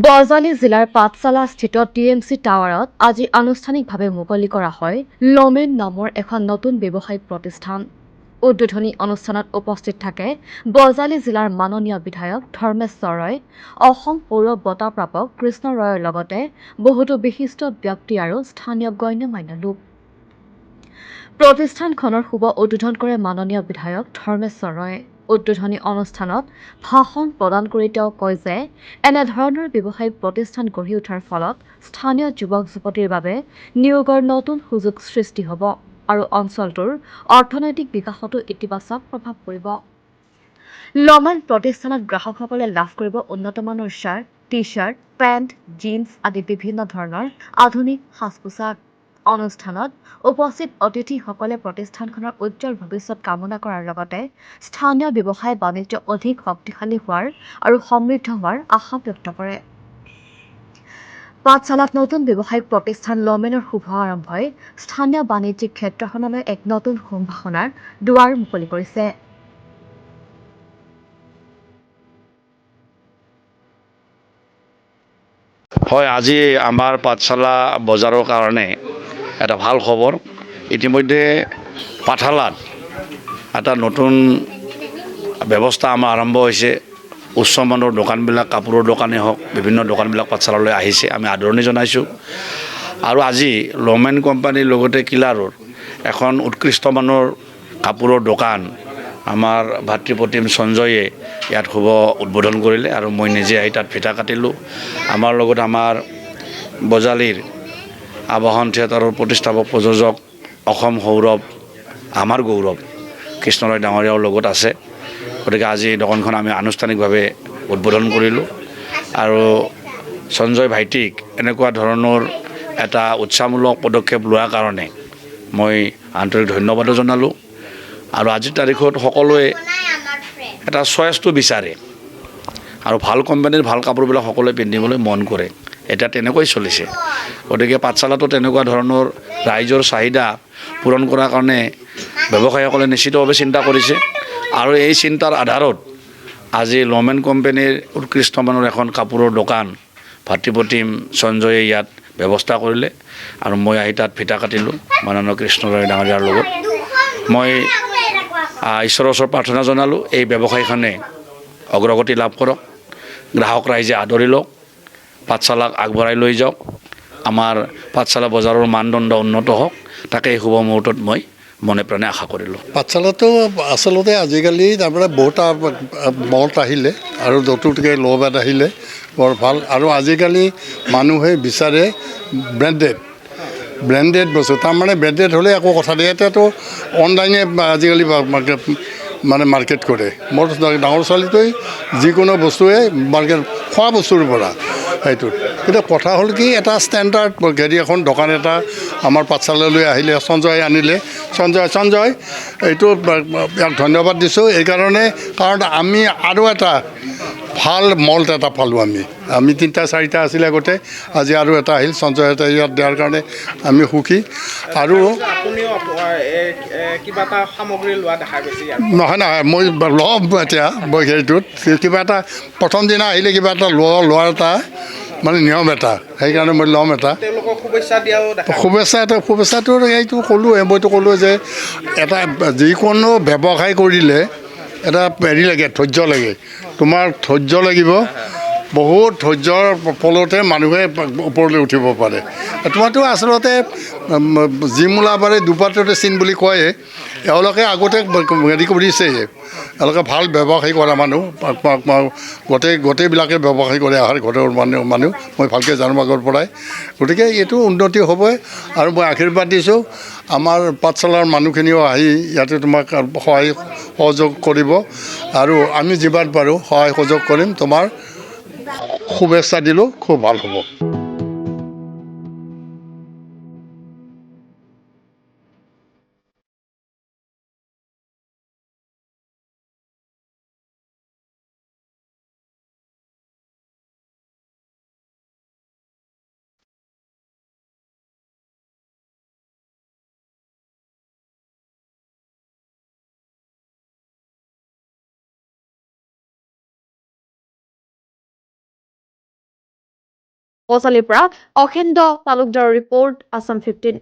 বজালী জিলাৰ পাঠশালাস্থিত টিএমচি টাৱাৰত আজি আনুষ্ঠানিকভাৱে মুকলি কৰা হয় লমেন নামৰ এখন নতুন ব্যৱসায়িক প্ৰতিষ্ঠান। উদ্বোধনী অনুষ্ঠানত উপস্থিত থাকে বজালী জিলাৰ মাননীয় বিধায়ক ধৰ্মেশ্বৰ ৰয়, অসম পৌৰ বঁটা প্ৰাপক কৃষ্ণ ৰয়ৰ লগতে বহুতো বিশিষ্ট ব্যক্তি আৰু স্থানীয় গণ্যমান্য লোক। প্ৰতিষ্ঠানখনৰ শুভ উদ্বোধন কৰে মাননীয় বিধায়ক ধৰ্মেশ্বৰ ৰয়ে। উদ্বোধনী অনুষ্ঠানত ভাষণ প্ৰদান কৰি তেওঁ কয় যে এনেধৰণৰ ব্যৱসায়িক প্ৰতিষ্ঠান গঢ়ি উঠাৰ ফলত স্থানীয় যুৱক-যুৱতীৰ বাবে নিয়োগৰ নতুন সুযোগ সৃষ্টি হ'ব আৰু অঞ্চলটোৰ অৰ্থনৈতিক বিকাশতো ইতিবাচক প্ৰভাৱ পৰিব। লমেন প্ৰতিষ্ঠানত গ্ৰাহকসকলে লাভ কৰিব উন্নতমানৰ শ্বাৰ্ট, টি-শ্বাৰ্ট, পেণ্ট, জিন্স আদি বিভিন্ন ধৰণৰ আধুনিক সাজ-পোছাক। অনুষ্ঠানত উপস্থিত অতিথিসকলে প্ৰতিষ্ঠানখনৰ উজ্জ্বল ভৱিষ্যত কামনা কৰাৰ লগতে স্থানীয় ব্যৱসায়-বাণিজ্য অধিক শক্তিশালী হোৱাৰ আৰু সমৃদ্ধ হোৱাৰ আশা ব্যক্ত কৰে। পাঠশালাত নতুন ব্যৱসায়িক প্ৰতিষ্ঠান লমেনৰ শুভ আৰম্ভই স্থানীয় বাণিজ্যিক ক্ষেত্ৰখনলৈ এক নতুন সম্ভাৱনাৰ দুৱাৰ মুকলি কৰিছে। হয়, আজি আমাৰ পাঠশালা বজাৰৰ কাৰণে এটা ভাল খবৰ। ইতিমধ্যে পাঠশালাত এটা নতুন ব্যৱস্থা আমাৰ আৰম্ভ হৈছে। উচ্চমানৰ দোকানবিলাক, কাপোৰৰ দোকানেই হওক, বিভিন্ন দোকানবিলাক পাঠশালালৈ আহিছে, আমি আদৰণি জনাইছোঁ। আৰু আজি লমেন কোম্পানীৰ লগতে কিলাৰৰ এখন উৎকৃষ্টমানৰ কাপোৰৰ দোকান আমাৰ ভাতৃপ্ৰতিম সঞ্জয়ে ইয়াত শুভ উদ্বোধন কৰিলে আৰু মই নিজে আহি তাত ফিটা কাটিলোঁ। আমাৰ লগত আমাৰ বজালীৰ আবাহন থিয়েটাৰৰ প্ৰতিষ্ঠাপক প্ৰযোজক অসম সৌৰভ, আমাৰ গৌৰৱ কৃষ্ণৰায় ডাঙৰীয়াৰ লগত আছে। গতিকে আজি দোকানখন আমি আনুষ্ঠানিকভাৱে উদ্বোধন কৰিলোঁ আৰু সঞ্জয় ভাইটিক এনেকুৱা ধৰণৰ এটা উৎসাহমূলক পদক্ষেপ লোৱাৰ কাৰণে মই আন্তৰিক ধন্যবাদো জনালোঁ। আৰু আজিৰ তাৰিখত সকলোৱে এটা চইচটো বিচাৰে আৰু ভাল কোম্পানীৰ ভাল কাপোৰবিলাক সকলোৱে পিন্ধিবলৈ মন কৰে। এতিয়া তেনেকৈ চলিছে। গতিকে পাঠশালাতো তেনেকুৱা ধৰণৰ ৰাইজৰ চাহিদা পূৰণ কৰাৰ কাৰণে ব্যৱসায়ীসকলে নিশ্চিতভাৱে চিন্তা কৰিছে আৰু এই চিন্তাৰ আধাৰত আজি লমেন কোম্পানীৰ উৎকৃষ্টমানৰ এখন কাপোৰৰ দোকান ভাতৃপ্ৰতিম সঞ্জয়ে ইয়াত ব্যৱস্থা কৰিলে আৰু মই আহি তাত ফিটা কাটিলোঁ মাননীয় কৃষ্ণৰায় ডাঙৰীয়াৰ লগত। মই ঈশ্বৰৰ ওচৰত প্ৰাৰ্থনা জনালোঁ এই ব্যৱসায়ীখনে অগ্ৰগতি লাভ কৰক, গ্ৰাহক ৰাইজে আদৰি লওক, পাঠশালাক আগবঢ়াই লৈ যাওক, আমাৰ পাঠশালা বজাৰৰ মানদণ্ড উন্নত হওক, তাকে এই শুভ মুহূৰ্তত মই মনে প্ৰাণে আশা কৰিলোঁ। পাঠশালাটো আচলতে আজিকালি তাৰমানে বহুত মত আহিলে আৰু নতুনকৈ লমেন আহিলে বৰ ভাল। আৰু আজিকালি মানুহে বিচাৰে ব্ৰেণ্ডেড বস্তু। তাৰমানে ব্ৰেণ্ডেড হ'লে একো কথা নাই। এতিয়াতো অনলাইনে আজিকালি মাৰ্কেট কৰে। মোৰ ডাঙৰ ছোৱালীটোৱে যিকোনো বস্তুৱে মাৰ্কেট, খোৱা বস্তুৰ পৰা সেইটোত। কিন্তু কথা হ'ল কি, এটা ষ্টেণ্ডাৰ্ড গাড়ী এখন দোকান এটা আমাৰ পাঠশালালৈ আহিলে, সঞ্জয় আনিলে। সঞ্জয় এইটো ইয়াক ধন্যবাদ দিছোঁ এইকাৰণে, কাৰণ আমি আৰু এটা ভাল মল্ট এটা পালোঁ। আমি 3-4টা আছিলে আগতে, আজি আৰু এটা আহিল। সঞ্জয় এটা ইয়াত দিয়াৰ কাৰণে আমি সুখী। আৰু কিবা এটা সামগ্ৰী লোৱা দেখা গৈছে। নহয়, মই ল'ম এতিয়া। মই সেইটোত কিবা এটা প্ৰথম দিনা আহিলে কিবা এটা লোৱাৰ এটা নিয়ম এটা, সেইকাৰণে মই ল'ম এটা। শুভেচ্ছাটো এইটো ক'লোৱে, মইতো ক'লোঁ যে এটা যিকোনো ব্যৱসায় কৰিলে এটা হেৰি লাগে, ধৈৰ্য লাগে। তোমাৰ ধৈৰ্য লাগিব, বহুত ধৈৰ্যৰ ফলতে মানুহে ওপৰলৈ উঠিব পাৰে। তোমাৰতো আচলতে যিমূলাবাৰে দুপাততে চিন বুলি কয়। এওঁলোকে আগতে হেৰি কৰিছে, এওঁলোকে ভাল ব্যৱসায় কৰা মানুহ, গোটেইবিলাকে ব্যৱসায় কৰে অহাৰ ঘৰৰ মানুহ মই ভালকৈ জানো আগৰ পৰাই। গতিকে এইটো উন্নতি হ'বই আৰু মই আশীৰ্বাদ দিছোঁ। আমাৰ পাঠশালাৰ মানুহখিনিও আহি ইয়াতে তোমাক সহায় সহযোগ কৰিব আৰু আমি যিমান পাৰোঁ সহায় সহযোগ কৰিম। তোমাৰ শুভেচ্ছা দিলোঁ, খুব ভাল হ'ব। বজালিৰ পৰা অখেন্দ্ৰ তালুকদাৰৰ ৰিপৰ্ট আছাম 15।